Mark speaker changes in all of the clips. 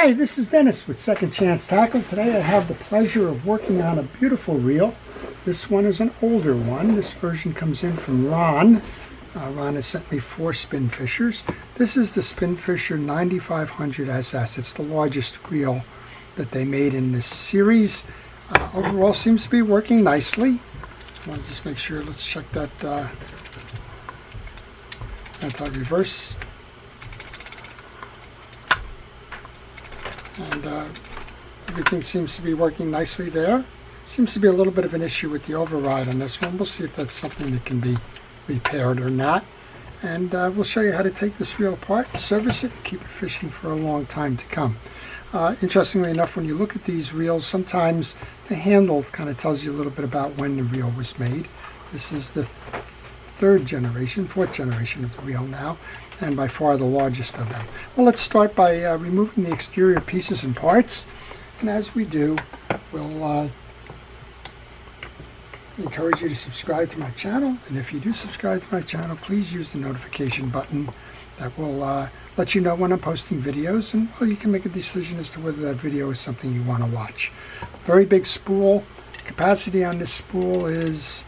Speaker 1: Hi, this is Dennis with Second Chance Tackle. Today I have the pleasure of working on a beautiful reel. This one is an older one. This version comes in from Ron. Ron has sent me 4 spin fishers. This is the Spin Fisher 9500 SS. It's the largest reel that they made in this series. Overall seems to be working nicely. I want to just make sure, let's check that anti-reverse. And everything seems to be working nicely there. Seems to be a little bit of an issue with the override on this one. We'll see if that's something that can be repaired or not. And we'll show you how to take this reel apart, service it, and keep it fishing for a long time to come. Interestingly enough, when you look at these reels, sometimes the handle kind of tells you a little bit about when the reel was made. This is the fourth generation of the reel now, and by far the largest of them. Well, let's start by removing the exterior pieces and parts, and as we do, we'll encourage you to subscribe to my channel, and if you do subscribe to my channel, please use the notification button. That will let you know when I'm posting videos, and well, you can make a decision as to whether that video is something you want to watch. Very big spool. Capacity on this spool is,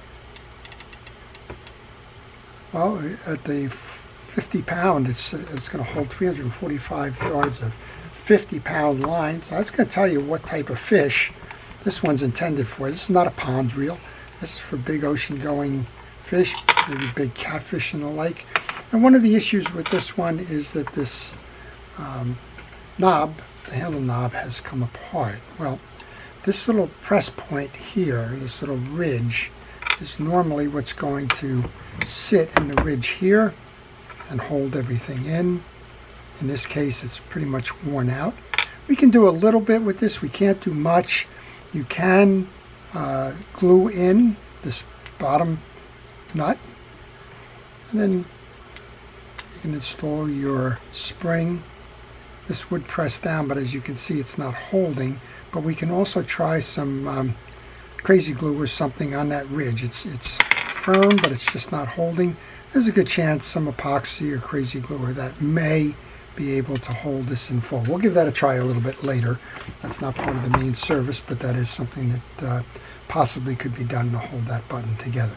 Speaker 1: well, at the 50 pound, it's going to hold 345 yards of 50-pound line. So that's going to tell you what type of fish this one's intended for. This is not a pond reel. This is for big ocean-going fish, maybe big catfish and the like. And one of the issues with this one is that this knob, the handle knob, has come apart. Well, this little press point here, this little ridge, is normally what's going to sit in the ridge here and hold everything in. In this case, it's pretty much worn out. We can do a little bit with this. We can't do much. You can glue in this bottom nut, and then you can install your spring. This would press down, but as you can see, it's not holding. But we can also try some crazy glue or something on that ridge. It's firm, but it's just not holding. There's a good chance some epoxy or crazy glue or that may be able to hold this in full. We'll give that a try a little bit later. That's not part of the main service, but that is something that possibly could be done to hold that button together.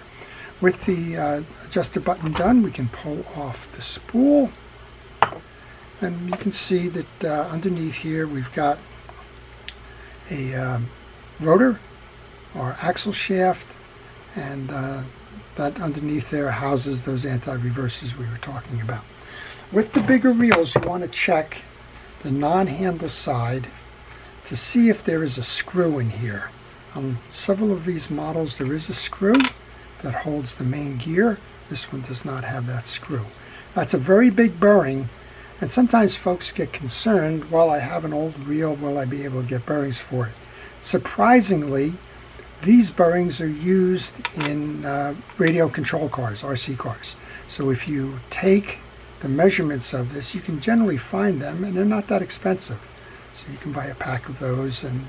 Speaker 1: With the adjuster button done, we can pull off the spool, and you can see that underneath here we've got a rotor or axle shaft, and that underneath there houses those anti-reverses we were talking about. With the bigger reels, you want to check the non-handle side to see if there is a screw in here. On several of these models there is a screw that holds the main gear. This one does not have that screw. That's a very big bearing, and sometimes folks get concerned, well, I have an old reel, will I be able to get bearings for it? Surprisingly, these bearings are used in radio control cars, RC cars. So if you take the measurements of this, you can generally find them, and they're not that expensive. So you can buy a pack of those, and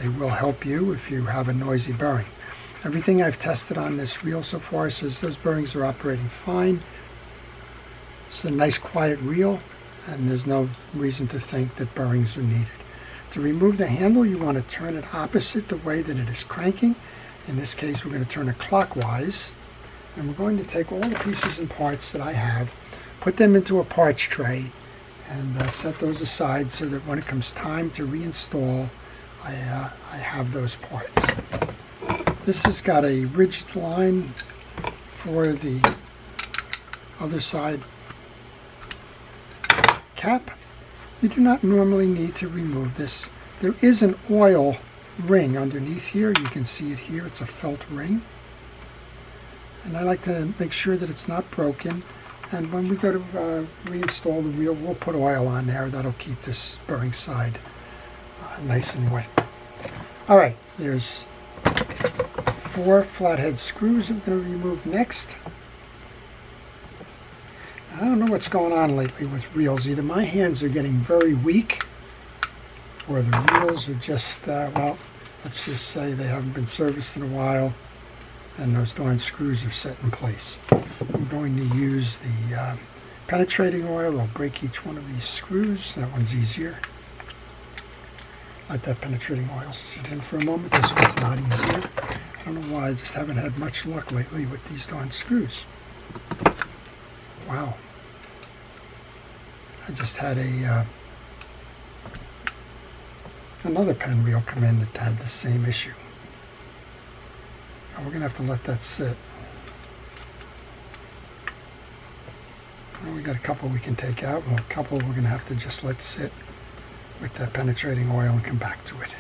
Speaker 1: they will help you if you have a noisy bearing. Everything I've tested on this reel so far says those bearings are operating fine. It's a nice quiet reel, and there's no reason to think that bearings are needed. To remove the handle, you want to turn it opposite the way that it is cranking. In this case, we're going to turn it clockwise, and we're going to take all the pieces and parts that I have, put them into a parts tray, and set those aside so that when it comes time to reinstall, I have those parts. This has got a rigid line for the other side cap. You do not normally need to remove this. There is an oil ring underneath here. You can see it here. It's a felt ring. And I like to make sure that it's not broken. And when we go to reinstall the reel, we'll put oil on there. That'll keep this bearing side nice and wet. All right, there's 4 flathead screws I'm going to remove next. I don't know what's going on lately with reels. Either my hands are getting very weak, or the reels are just, well, let's just say they haven't been serviced in a while, and those darn screws are set in place. I'm going to use the penetrating oil. I'll break each one of these screws. That one's easier. Let that penetrating oil sit in for a moment. This one's not easier. I don't know why, I just haven't had much luck lately with these darn screws. Wow. I just had another Penn reel come in that had the same issue. And we're going to have to let that sit. Well, we got a couple we can take out, and a couple we're going to have to just let sit with that penetrating oil and come back to it.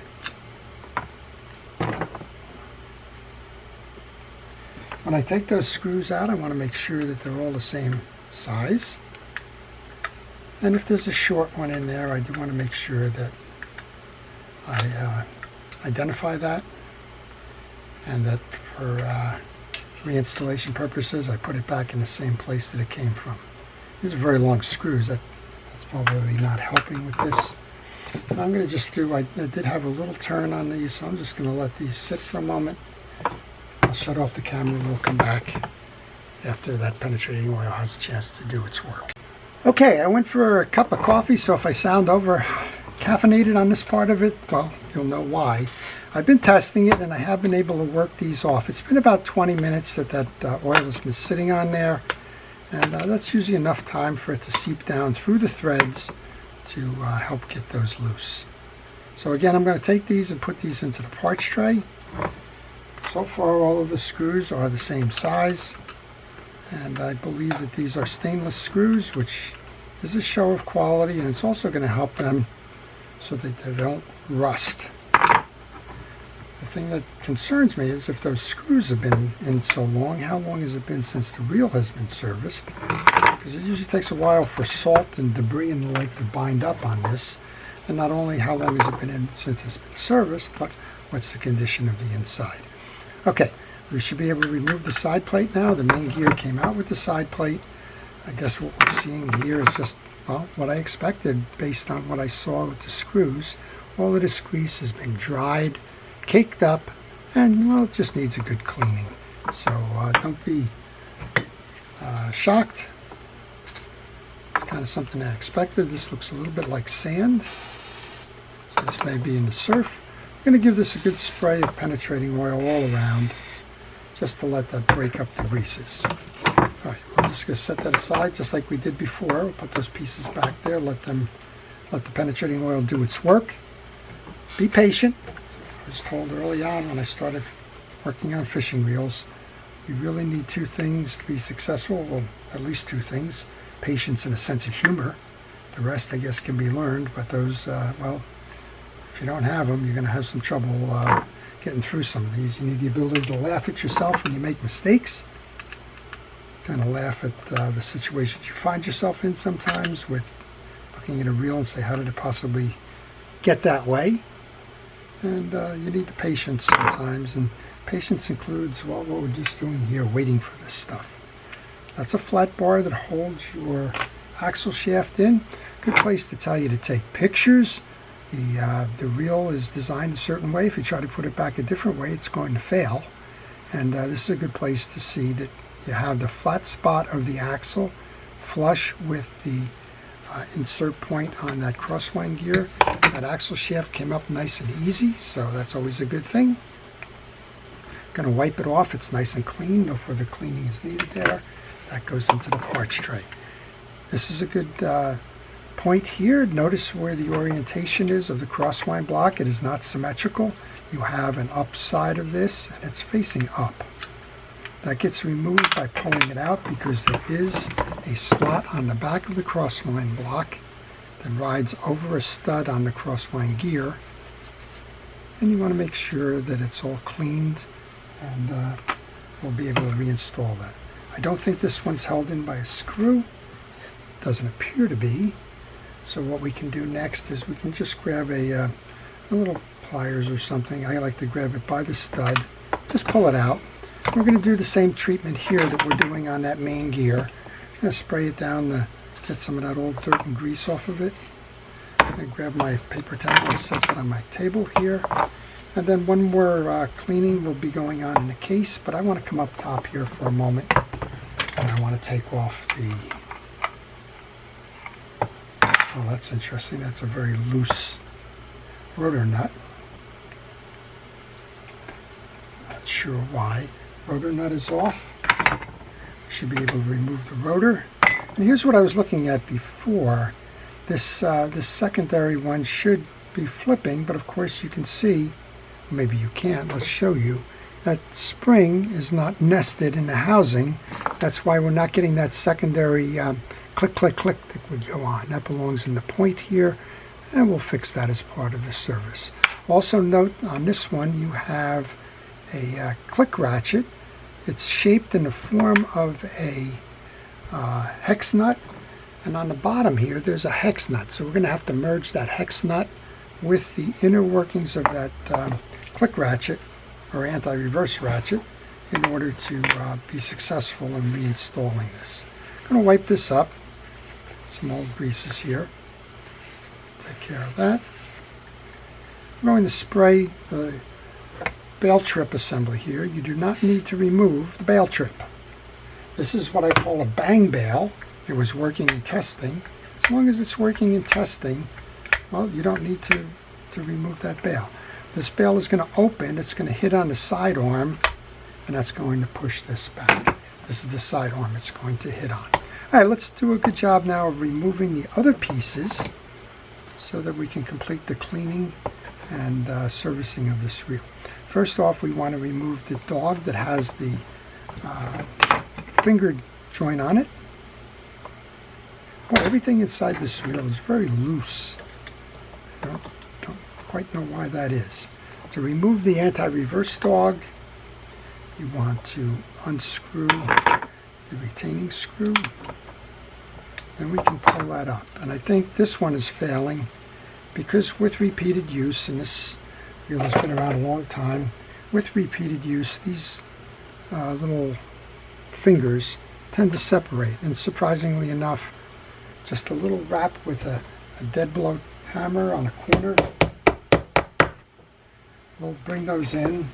Speaker 1: When I take those screws out, I want to make sure that they're all the same size. And if there's a short one in there, I do want to make sure that I identify that, and that for reinstallation purposes, I put it back in the same place that it came from. These are very long screws. That's probably not helping with this. And I'm going to just do, I did have a little turn on these, so I'm just going to let these sit for a moment. I'll shut off the camera and we'll come back after that penetrating oil has a chance to do its work. Okay, I went for a cup of coffee, so if I sound over caffeinated on this part of it, well, you'll know why. I've been testing it and I have been able to work these off. It's been about 20 minutes that oil has been sitting on there, and that's usually enough time for it to seep down through the threads to help get those loose. So again, I'm going to take these and put these into the parts tray. So far all of the screws are the same size, and I believe that these are stainless screws, which is a show of quality, and it's also going to help them so that they don't rust. The thing that concerns me is if those screws have been in so long, how long has it been since the reel has been serviced? Because it usually takes a while for salt and debris and the like to bind up on this. And not only how long has it been in since it's been serviced, but what's the condition of the inside. Okay, we should be able to remove the side plate now. The main gear came out with the side plate. I guess what we're seeing here is just, well, what I expected based on what I saw with the screws. All of this grease has been dried, caked up, and, well, it just needs a good cleaning. So don't be shocked. It's kind of something I expected. This looks a little bit like sand. So this may be in the surf. I'm going to give this a good spray of penetrating oil all around, just to let that break up the greases. All right, we're just going to set that aside just like we did before. We'll put those pieces back there, let the penetrating oil do its work. Be patient. I was told early on when I started working on fishing reels, you really need two things to be successful. Well, at least two things: patience and a sense of humor. The rest, I guess, can be learned, but those, well, if you don't have them, you're going to have some trouble getting through some of these. You need the ability to laugh at yourself when you make mistakes. Kind of laugh at the situations you find yourself in sometimes with looking at a reel and say, how did it possibly get that way? And you need the patience sometimes, and patience includes, well, what we're just doing here, waiting for this stuff. That's a flat bar that holds your axle shaft in. Good place to tell you to take pictures. The reel is designed a certain way. If you try to put it back a different way, it's going to fail. And this is a good place to see that you have the flat spot of the axle flush with the insert point on that crosswind gear. That axle shaft came up nice and easy, so that's always a good thing. Going to wipe it off. It's nice and clean. No further cleaning is needed there. That goes into the parts tray. This is a good point here. Notice where the orientation is of the crosswind block. It is not symmetrical. You have an up side of this, and it's facing up. That gets removed by pulling it out because there is a slot on the back of the crosswind block that rides over a stud on the crosswind gear. And you want to make sure that it's all cleaned, and we'll be able to reinstall that. I don't think this one's held in by a screw. It doesn't appear to be. So what we can do next is we can just grab a little pliers or something. I like to grab it by the stud. Just pull it out. We're going to do the same treatment here that we're doing on that main gear. I'm going to spray it down to get some of that old dirt and grease off of it. I'm going to grab my paper towel and set that on my table here. And then one more cleaning will be going on in the case, but I want to come up top here for a moment. And I want to take off the... Oh, that's interesting. That's a very loose rotor nut. Not sure why. Rotor nut is off. Should be able to remove the rotor. And here's what I was looking at before. This secondary one should be flipping, but of course you can see, maybe you can't, let's show you, that spring is not nested in the housing. That's why we're not getting that secondary click, click, click that would go on. That belongs in the point here, and we'll fix that as part of the service. Also note on this one you have a click ratchet. It's shaped in the form of a hex nut, and on the bottom here there's a hex nut. So we're going to have to merge that hex nut with the inner workings of that click ratchet or anti-reverse ratchet in order to be successful in reinstalling this. I'm going to wipe this up. Some old greases here. Take care of that. I'm going to spray the bail trip assembly here. You do not need to remove the bail trip. This is what I call a bang bail. It was working in testing. As long as it's working in testing, well, you don't need to remove that bail. This bail is going to open, it's going to hit on the side arm, and that's going to push this back. This is the side arm it's going to hit on. All right, let's do a good job now of removing the other pieces so that we can complete the cleaning and servicing of this reel. First off, we want to remove the dog that has the fingered joint on it. Well, everything inside this reel is very loose. I don't quite know why that is. To remove the anti-reverse dog, you want to unscrew the retaining screw. Then we can pull that up. And I think this one is failing because with repeated use, and this reel has been around a long time, with repeated use, these little fingers tend to separate. And surprisingly enough, just a little rap with a dead blow hammer on a corner will bring those in.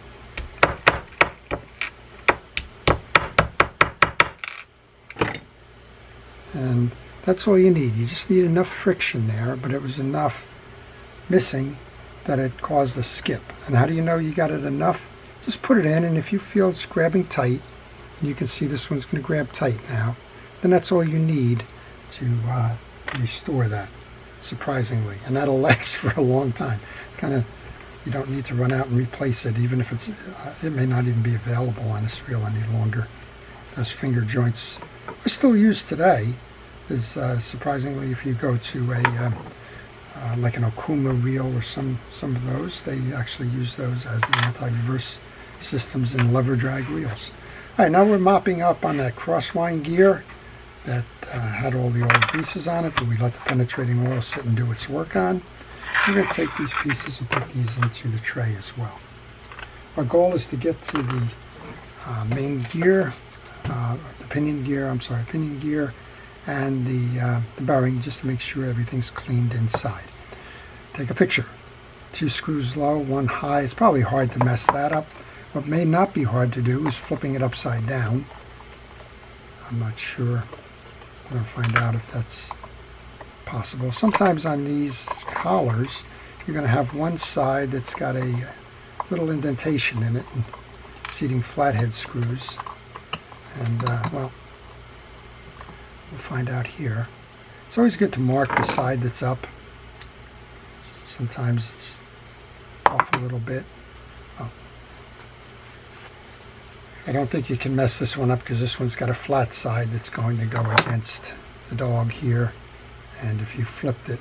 Speaker 1: And that's all you need. You just need enough friction there, but it was enough missing that it caused a skip. And how do you know you got it enough? Just put it in, and if you feel it's grabbing tight, and you can see this one's going to grab tight now, then that's all you need to restore that, surprisingly. And that'll last for a long time. Kind of, you don't need to run out and replace it, even if it's, it may not even be available on this reel any longer. Those finger joints are still used today. Surprisingly, if you go to a like an Okuma reel or some of those, they actually use those as the anti-reverse systems in lever drag reels. All right, now we're mopping up on that crosswind gear that had all the old greases on it that we let the penetrating oil sit and do its work on. We're going to take these pieces and put these into the tray as well. Our goal is to get to the main gear, the pinion gear and the bearing, just to make sure everything's cleaned inside. Take a picture. 2 screws low, 1 high. It's probably hard to mess that up. What may not be hard to do is flipping it upside down. I'm not sure. I'm going to find out if that's possible. Sometimes on these collars, you're going to have one side that's got a little indentation in it, and seating flathead screws. And, well, we'll find out here. It's always good to mark the side that's up. Sometimes it's off a little bit. Oh. I don't think you can mess this one up because this one's got a flat side that's going to go against the dog here. And if you flipped it,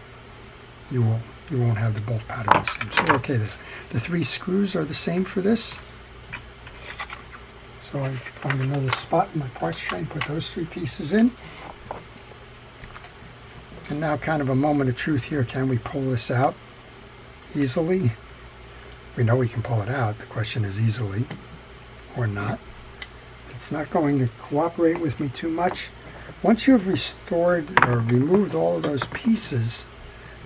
Speaker 1: you won't have the bolt pattern the same. So okay, the 3 screws are the same for this. So I find another spot in my parts tray and put those 3 pieces in. And now kind of a moment of truth here. Can we pull this out easily? We know we can pull it out. The question is easily or not. It's not going to cooperate with me too much. Once you've restored or removed all of those pieces,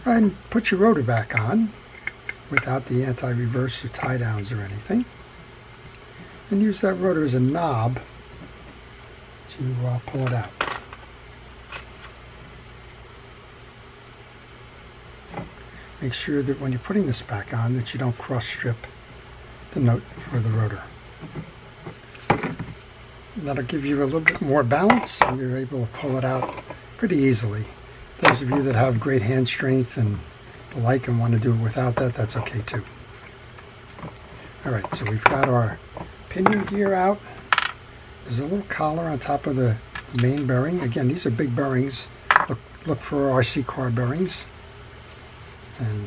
Speaker 1: go ahead and put your rotor back on without the anti-reverse or tie downs or anything. And use that rotor as a knob to pull it out. make sure that when you're putting this back on that you don't cross strip the nut for the rotor. That'll give you a little bit more balance and you're able to pull it out pretty easily. Those of you that have great hand strength and the like and want to do it without that, that's okay too. Alright, so we've got our pinion gear out. There's a little collar on top of the main bearing. Again, these are big bearings. Look for RC car bearings. And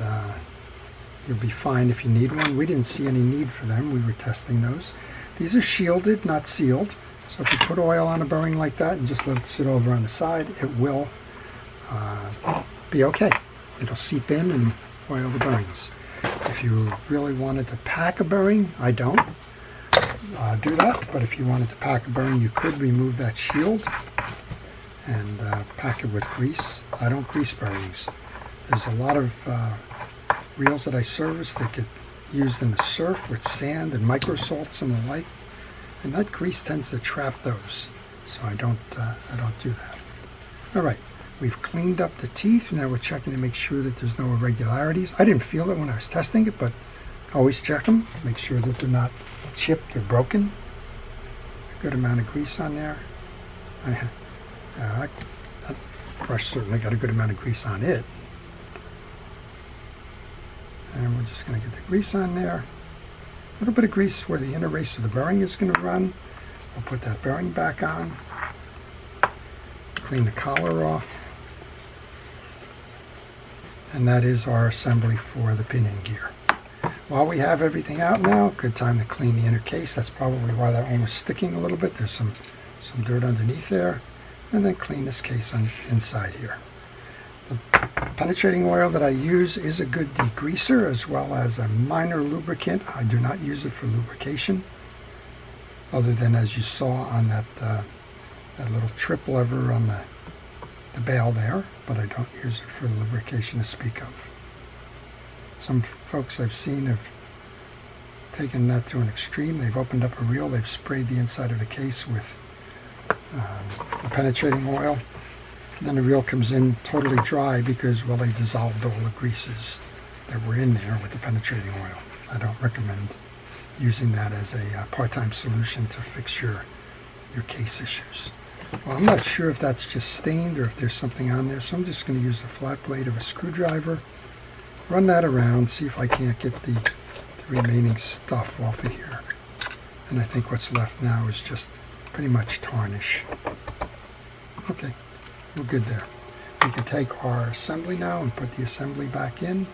Speaker 1: you'll be fine if you need one. We didn't see any need for them. We were testing those. These are shielded, not sealed. So if you put oil on a bearing like that and just let it sit over on the side, it will be okay. It'll seep in and oil the bearings. If you really wanted to pack a bearing, I don't do that, but if you wanted to pack a bearing, you could remove that shield and pack it with grease. I don't grease bearings. There's a lot of reels that I service that get used in the surf with sand and microsalts and the like, and that grease tends to trap those, so I don't do that. All right, we've cleaned up the teeth. Now we're checking to make sure that there's no irregularities. I didn't feel it when I was testing it, but always check them, make sure that they're not chipped or broken. A good amount of grease on there. That brush certainly got a good amount of grease on it. And we're just going to get the grease on there. A little bit of grease where the inner race of the bearing is going to run. We'll put that bearing back on. Clean the collar off. And that is our assembly for the pinion gear. While we have everything out now, good time to clean the inner case. That's probably why that one was sticking a little bit. There's some dirt underneath there. And then clean this case on inside here. The penetrating oil that I use is a good degreaser as well as a minor lubricant. I do not use it for lubrication, other than as you saw on that little trip lever on the bail there, but I don't use it for lubrication to speak of. Some folks I've seen have taken that to an extreme. They've opened up a reel, they've sprayed the inside of the case with the penetrating oil. Then the reel comes in totally dry because, well, they dissolved all the greases that were in there with the penetrating oil. I don't recommend using that as a part-time solution to fix your case issues. Well, I'm not sure if that's just stained or if there's something on there, so I'm just going to use the flat blade of a screwdriver, run that around, see if I can't get the remaining stuff off of here. And I think what's left now is just pretty much tarnish. Okay. We're good there. We can take our assembly now and put the assembly back in.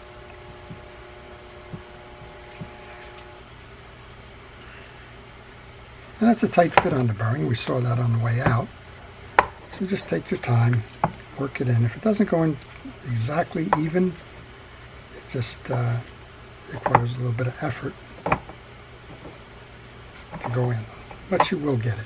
Speaker 1: And that's a tight fit on the bearing. We saw that on the way out. So just take your time, work it in. If it doesn't go in exactly even, it just requires a little bit of effort to go in. But you will get it.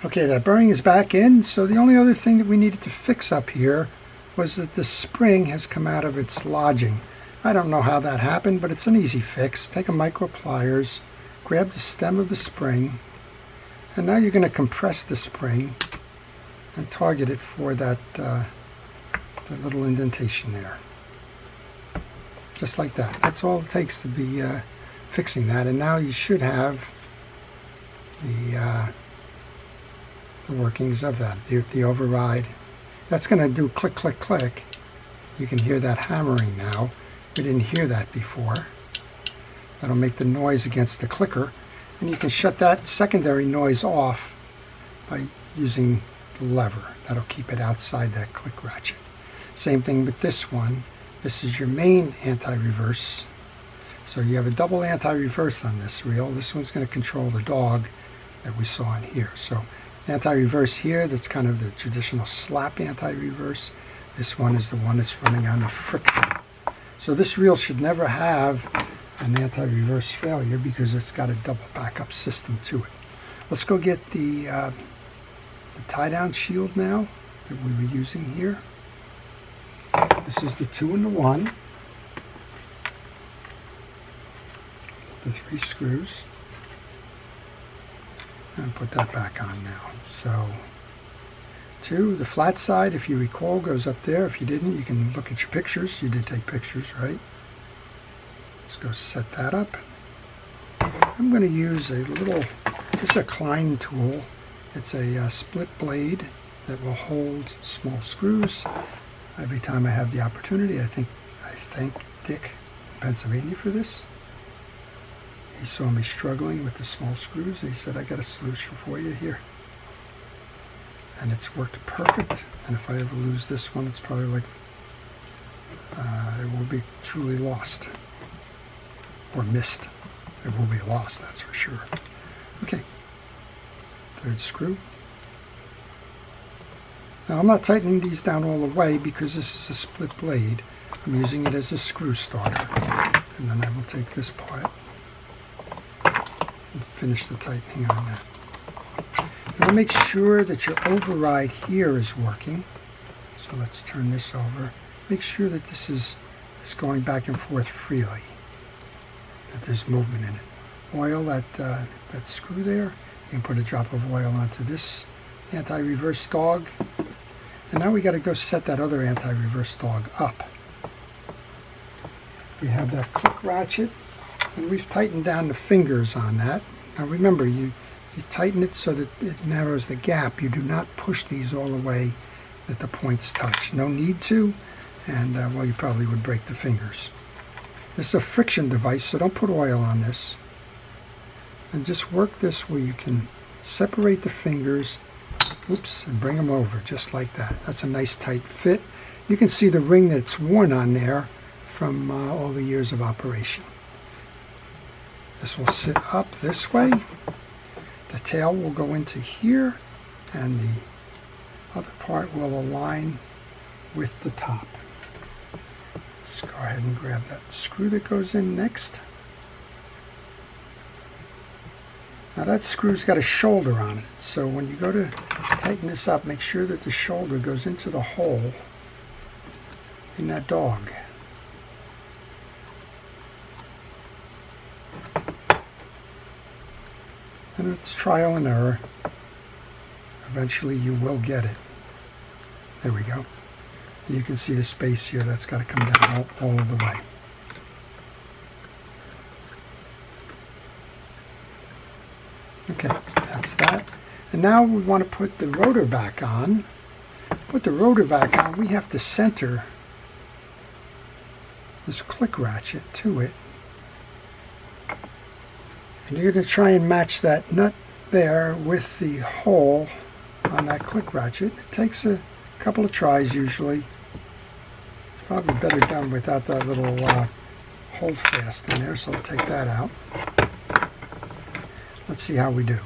Speaker 1: Okay, that bearing is back in, so the only other thing that we needed to fix up here was that the spring has come out of its lodging. I don't know how that happened, but it's an easy fix. Take a micro pliers, grab the stem of the spring, and now you're going to compress the spring and target it for that little indentation there. Just like that. That's all it takes to be fixing that, and now you should have the workings of that, the override. That's going to do click, click, click. You can hear that hammering now. We didn't hear that before. That'll make the noise against the clicker, and you can shut that secondary noise off by using the lever. That'll keep it outside that click ratchet. Same thing with this one. This is your main anti-reverse. So you have a double anti-reverse on this reel. This one's going to control the dog that we saw in here. So anti-reverse here, that's kind of the traditional slap anti-reverse. This one is the one that's running on the friction. So this reel should never have an anti-reverse failure because it's got a double backup system to it. Let's go get the tie-down shield now that we were using here. This is the 2 and the 1. The 3 screws. And put that back on now. So 2. The flat side, if you recall, goes up there. If you didn't, you can look at your pictures. You did take pictures, right? Let's go set that up. I'm going to use a little, this is a Klein tool. It's a split blade that will hold small screws. Every time I have the opportunity, I thank Dick in Pennsylvania for this. He saw me struggling with the small screws and he said, I got a solution for you here. And it's worked perfect. And if I ever lose this one, it's probably like, it will be truly lost. Or missed. It will be lost, that's for sure. Okay. 3rd screw. Now I'm not tightening these down all the way because this is a split blade. I'm using it as a screw starter. And then I will take this part and finish the tightening on that. Now make sure that your override here is working. So let's turn this over. Make sure that this is going back and forth freely. That there's movement in it. Oil that screw there. You can put a drop of oil onto this anti-reverse dog. And now we got to go set that other anti-reverse dog up. We have that click ratchet, and we've tightened down the fingers on that. Now remember, you tighten it so that it narrows the gap. You do not push these all the way that the points touch. No need to, and well, you probably would break the fingers. This is a friction device, so don't put oil on this. And just work this where you can separate the fingers, oops, and bring them over, just like that. That's a nice tight fit. You can see the ring that's worn on there from all the years of operation. This will sit up this way. The tail will go into here, and the other part will align with the top. Let's go ahead and grab that screw that goes in next. Now that screw's got a shoulder on it, so when you go to tighten this up, make sure that the shoulder goes into the hole in that dog. And it's trial and error. Eventually you will get it. There we go. And you can see the space here that's got to come down all the way. Okay, that's that. And now we want to put the rotor back on. Put the rotor back on, we have to center this click ratchet to it. And you're going to try and match that nut there with the hole on that click ratchet. It takes a couple of tries usually. It's probably better done without that little hold fast in there, so I'll take that out. Let's see how we do.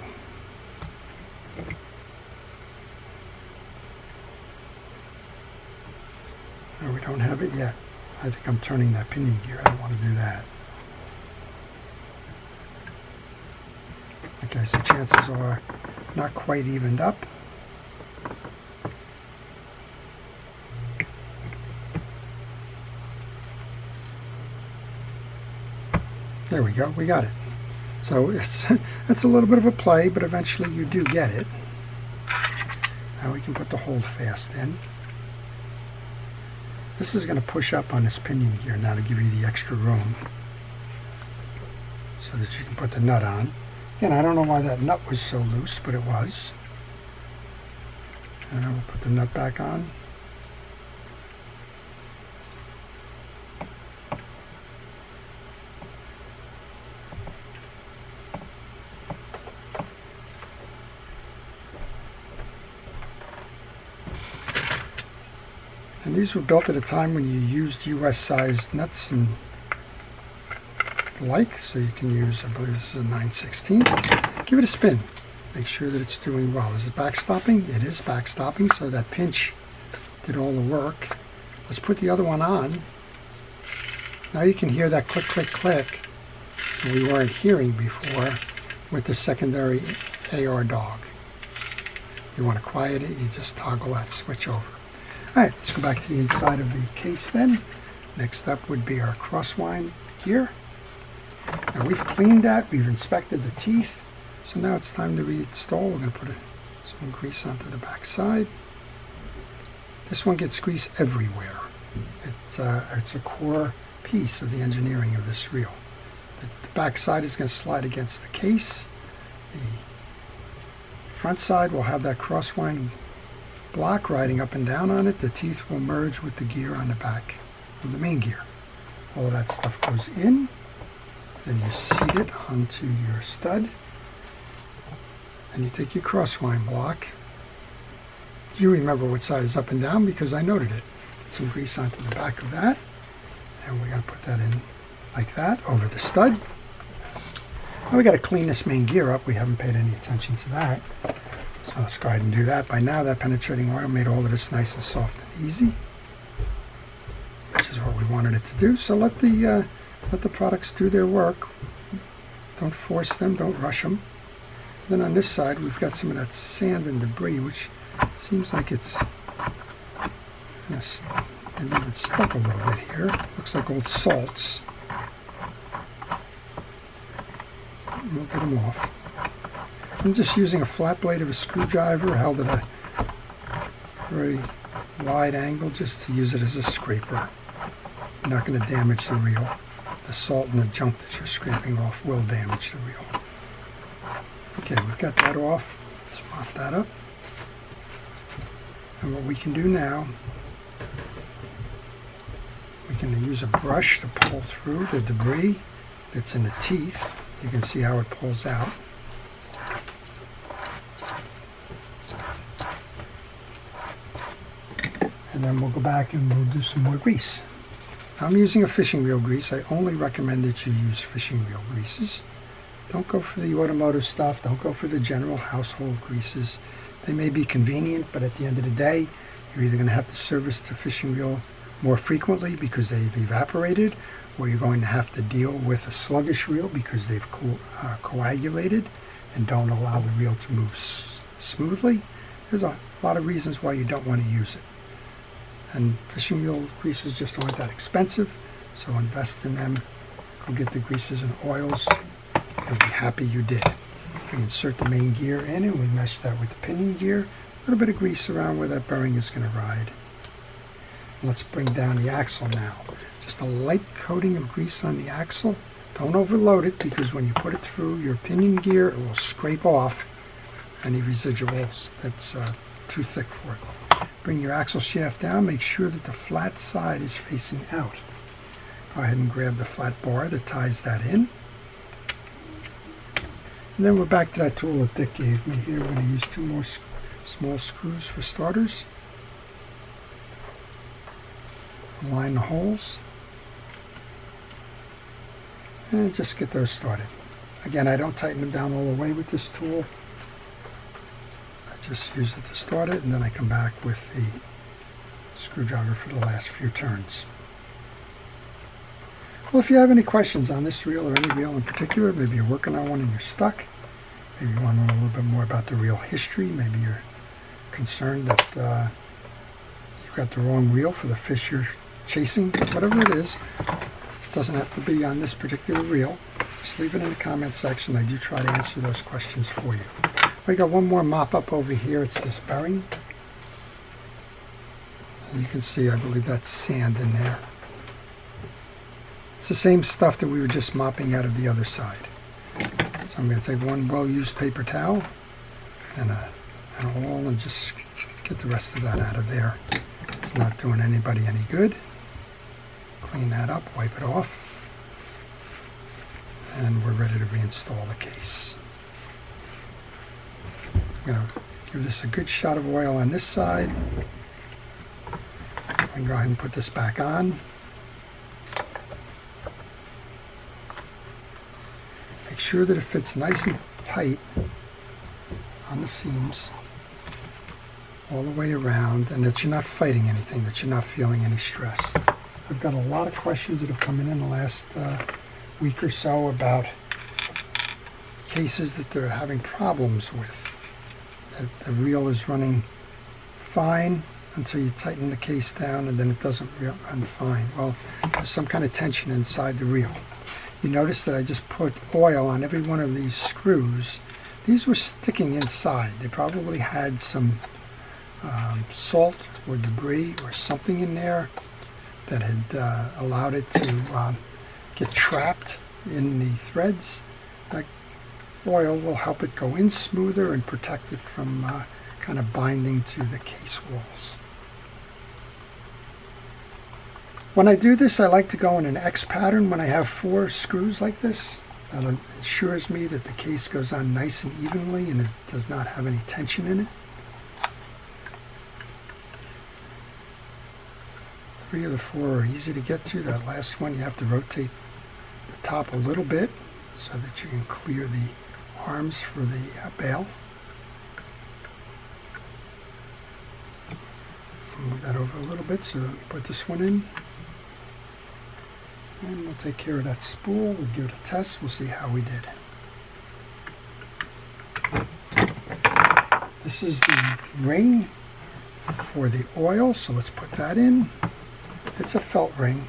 Speaker 1: No, we don't have it yet. I think I'm turning that pinion gear. I don't want to do that. Okay, so chances are not quite evened up. There we go, we got it. So it's a little bit of a play, but eventually you do get it. Now we can put the hold fast in. This is going to push up on this pinion gear now to give you the extra room so that you can put the nut on. Again, I don't know why that nut was so loose, but it was. And I will put the nut back on. And these were built at a time when you used US-sized nuts and like, so you can use, I believe this is a 9/16. Give it a spin. Make sure that it's doing well. Is it backstopping? It is backstopping, so that pinch did all the work. Let's put the other one on. Now you can hear that click, click, click that we weren't hearing before with the secondary AR dog. You want to quiet it, you just toggle that switch over. Alright, let's go back to the inside of the case then. Next up would be our crosswind gear. Now we've cleaned that, we've inspected the teeth, so now it's time to reinstall. We're going to put some grease onto the back side. This one gets grease everywhere. It's a core piece of the engineering of this reel. The back side is going to slide against the case. The front side will have that crosswind block riding up and down on it. The teeth will merge with the gear on the back of the main gear. All of that stuff goes in. Then you seat it onto your stud. And you take your crosswind block. You remember what side is up and down because I noted it. Get some grease onto the back of that. And we're going to put that in like that over the stud. Now we got to clean this main gear up. We haven't paid any attention to that. So let's go ahead and do that. By now that penetrating oil made all of this nice and soft and easy, which is what we wanted it to do. So let the products do their work. Don't force them, don't rush them. Then on this side we've got some of that sand and debris, which seems like it's maybe even stuck a little bit here. Looks like old salts. We'll get them off. I'm just using a flat blade of a screwdriver held at a very wide angle just to use it as a scraper. You're not going to damage the reel. The salt and the junk that you're scraping off will damage the reel. Okay, we've got that off. Let's mop that up. And what we can do now, we can use a brush to pull through the debris that's in the teeth. You can see how it pulls out. And then we'll go back and we'll do some more grease. I'm using a fishing reel grease. I only recommend that you use fishing reel greases. Don't go for the automotive stuff. Don't go for the general household greases. They may be convenient, but at the end of the day, you're either going to have to service the fishing reel more frequently because they've evaporated, or you're going to have to deal with a sluggish reel because they've coagulated and don't allow the reel to move smoothly. There's a lot of reasons why you don't want to use it. And fishing reel greases just aren't that expensive, so invest in them. Go get the greases and oils. You'll be happy you did. We insert the main gear in and we mesh that with the pinion gear. A little bit of grease around where that bearing is going to ride. Let's bring down the axle now. Just a light coating of grease on the axle. Don't overload it because when you put it through your pinion gear, it will scrape off any residuals that's too thick for it. Bring your axle shaft down. Make sure that the flat side is facing out. Go ahead and grab the flat bar that ties that in. And then we're back to that tool that Dick gave me here. We're going to use 2 more small screws for starters. Align the holes. And just get those started. Again, I don't tighten them down all the way with this tool. I just use it to start it, and then I come back with the screwdriver for the last few turns. Well, if you have any questions on this reel or any reel in particular, maybe you're working on one and you're stuck, maybe you want to know a little bit more about the reel history, maybe you're concerned that you've got the wrong reel for the fish you're chasing, whatever it is, it doesn't have to be on this particular reel. Just leave it in the comment section. I do try to answer those questions for you. We got one more mop up over here. It's this bearing. And you can see, I believe that's sand in there. It's the same stuff that we were just mopping out of the other side. So I'm going to take one well-used paper towel and an awl and just get the rest of that out of there. It's not doing anybody any good. Clean that up, wipe it off, and we're ready to reinstall the case. I'm going to give this a good shot of oil on this side. And go ahead and put this back on. Make sure that it fits nice and tight on the seams all the way around, and that you're not fighting anything, that you're not feeling any stress. I've got a lot of questions that have come in the last week or so about cases that they're having problems with. That the reel is running fine until you tighten the case down, and then it doesn't run fine. Well, there's some kind of tension inside the reel. You notice that I just put oil on every one of these screws. These were sticking inside. They probably had some salt or debris or something in there that had allowed it to get trapped in the threads. That oil will help it go in smoother and protect it from kind of binding to the case walls. When I do this, I like to go in an X pattern when I have 4 screws like this. That ensures me that the case goes on nice and evenly and it does not have any tension in it. 3 of the 4 are easy to get to. That last one you have to rotate the top a little bit so that you can clear the arms for the bail. Move that over a little bit so we put this one in. And we'll take care of that spool. We'll give it a test. We'll see how we did. This is the ring for the oil, so let's put that in. It's a felt ring.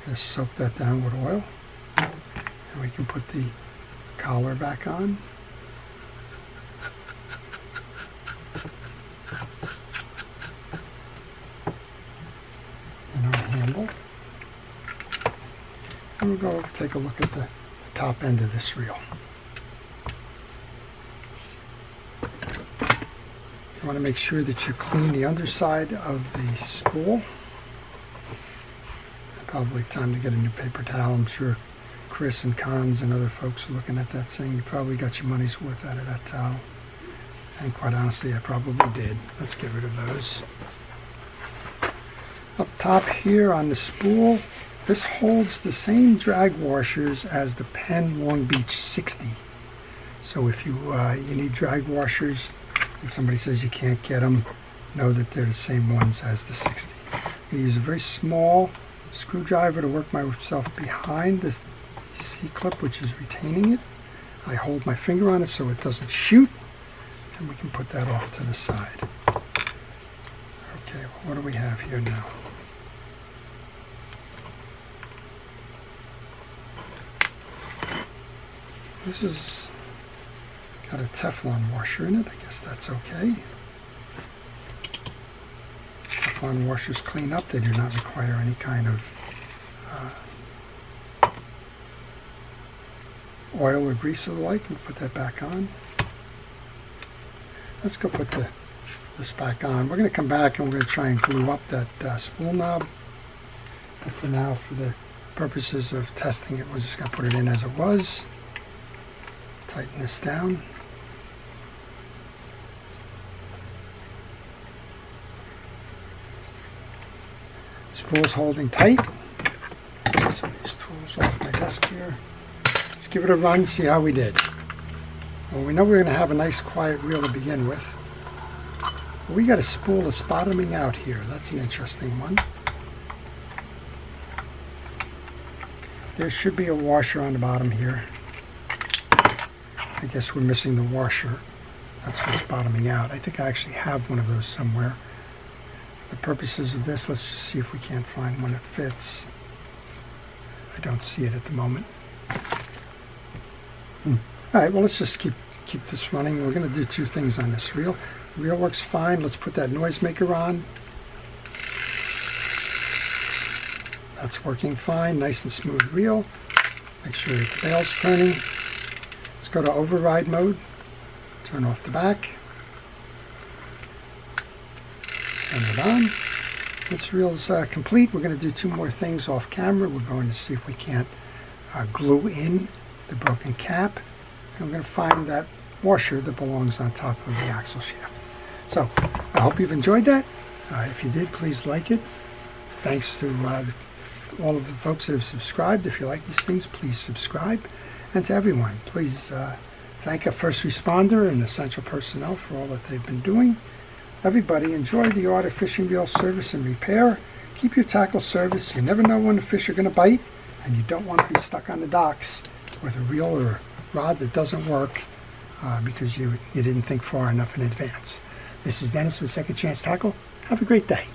Speaker 1: Just soak that down with oil. And we can put the collar back on. And our handle. And we'll go take a look at the top end of this reel. You want to make sure that you clean the underside of the spool. Probably time to get a new paper towel. I'm sure Chris and Cons and other folks are looking at that saying you probably got your money's worth out of that towel. And quite honestly, I probably did. Let's get rid of those. Up top here on the spool, this holds the same drag washers as the Penn Long Beach 60. So if you need drag washers and somebody says you can't get them, know that they're the same ones as the 60. I'm going to use a very small screwdriver to work myself behind this C-clip, which is retaining it. I hold my finger on it so it doesn't shoot, and we can put that off to the side. Okay, well, what do we have here now? This has got a Teflon washer in it. I guess that's okay. Teflon washers clean up. They do not require any kind of oil or grease or the like. We'll put that back on. Let's go put this back on. We're going to come back and we're going to try and glue up that spool knob. But for now, for the purposes of testing it, we're just going to put it in as it was. Tighten this down. Spool's holding tight. Some of these tools off my desk here. Let's give it a run, see how we did. Well, we know we're going to have a nice quiet reel to begin with. But we got a spool that's bottoming out here. That's an interesting one. There should be a washer on the bottom here. I guess we're missing the washer. That's what's bottoming out. I think I actually have one of those somewhere. For the purposes of this, let's just see if we can't find one that fits. I don't see it at the moment. All right, well, let's just keep this running. We're going to do 2 things on this reel. The reel works fine. Let's put that noisemaker on. That's working fine. Nice and smooth reel. Make sure that the bail's turning. Let's go to override mode. Turn off the back. Turn it on. This reel's complete. We're going to do 2 more things off camera. We're going to see if we can't glue in the broken cap. And we're going to find that washer that belongs on top of the axle shaft. So I hope you've enjoyed that. If you did, please like it. Thanks to all of the folks that have subscribed. If you like these things, please subscribe. And to everyone, please thank a first responder and essential personnel for all that they've been doing. Everybody, enjoy the art of fishing reel service and repair. Keep your tackle service. You never know when the fish are going to bite, and you don't want to be stuck on the docks with a reel or a rod that doesn't work because you didn't think far enough in advance. This is Dennis with Second Chance Tackle. Have a great day.